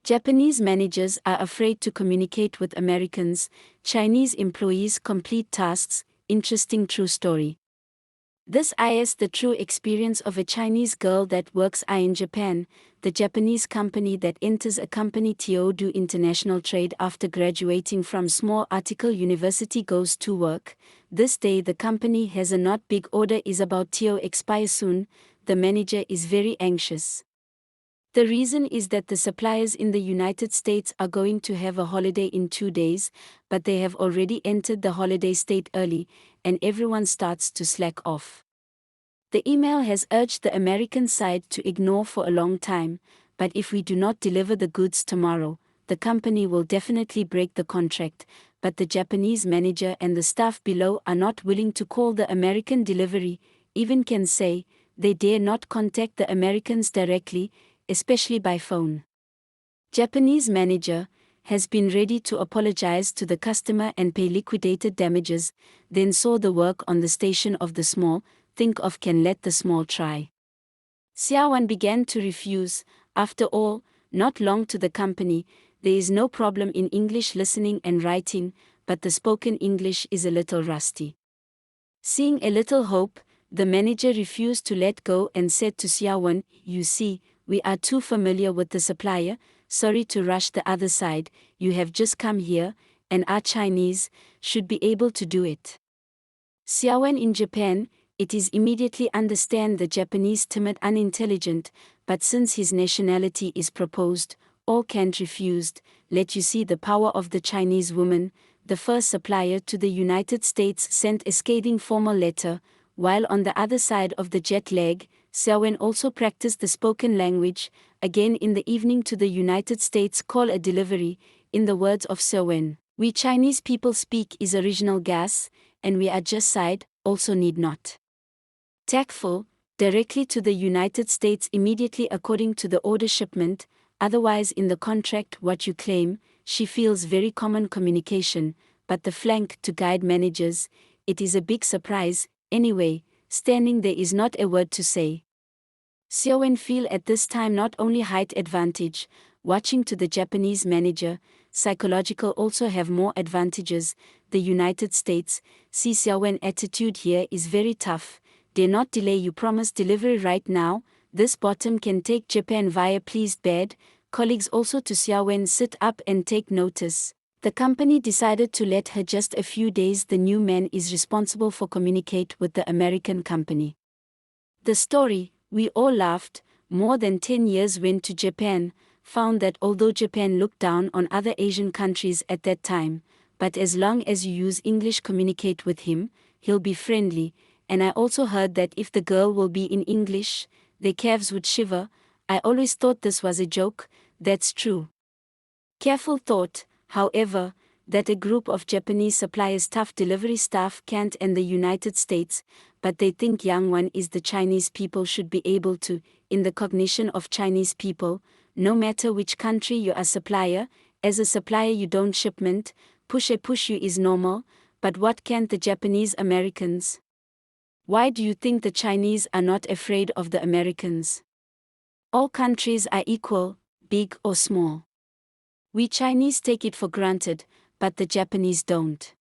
Japanese managers are afraid to communicate with Americans. Chinese employees complete tasks. Interesting true story. This is the true experience of a Chinese girl that works in Japan. The Japanese company that enters a company do international trade after graduating from small article university goes to work. This day the company has a not big order is about to expire soon. The manager is very anxious. The reason is that the suppliers in the United States are going to have a holiday in 2 days, but they have already entered the holiday state early, and everyone starts to slack off. The email has urged the American side to ignore for a long time, but if we do not deliver the goods tomorrow, the company will definitely break the contract, but the Japanese manager and the staff below are not willing to call the American delivery, even can say, they dare not contact the Americans directly, especially by phone. Japanese manager has been ready to apologize to the customer and pay liquidated damages, then saw the work on the station of the small, think of can let the small try. Xiaowen began to refuse. After all, not long to the company, there is no problem in English listening and writing, but the spoken English is a little rusty. Seeing a little hope, the manager refused to let go and said to Xiaowen, "You see, we are too familiar with the supplier, sorry to rush the other side, you have just come here, and our Chinese should be able to do it." Xiaowen in Japan, it is immediately understand the Japanese timid unintelligent, but since his nationality is proposed, all can't refused, let you see the power of the Chinese woman. The first supplier to the United States sent a scathing formal letter, while on the other side of the jet lag, Xiaowen also practiced the spoken language, again in the evening to the United States call a delivery, in the words of Xiaowen, "We Chinese people speak is original gas, and we are just side, also need not." Tactful, directly to the United States immediately according to the order shipment, otherwise in the contract what you claim, she feels very common communication, but the flank to guide managers, it is a big surprise, anyway, standing there is not a word to say. Xiaowen feel at this time not only height advantage, watching to the Japanese manager, psychological also have more advantages, the United States, see Xiaowen attitude here is very tough, dare not delay you promise delivery right now, this bottom can take Japan via pleased bad, colleagues also to Xiaowen sit up and take notice. The company decided to let her just a few days. The new man is responsible for communicate with the American company. The story, we all laughed, more than 10 years went to Japan, found that although Japan looked down on other Asian countries at that time, but as long as you use English communicate with him, he'll be friendly, and I also heard that if the girl will be in English, their calves would shiver. I always thought this was a joke, that's true. Careful thought, however, that a group of Japanese suppliers tough delivery staff can't and the United States, but they think young one is the Chinese people should be able to, in the cognition of Chinese people, no matter which country you are supplier, as a supplier you don't shipment, push you is normal, but what can't the Japanese Americans? Why do you think the Chinese are not afraid of the Americans? All countries are equal, big or small. We Chinese take it for granted, but the Japanese don't.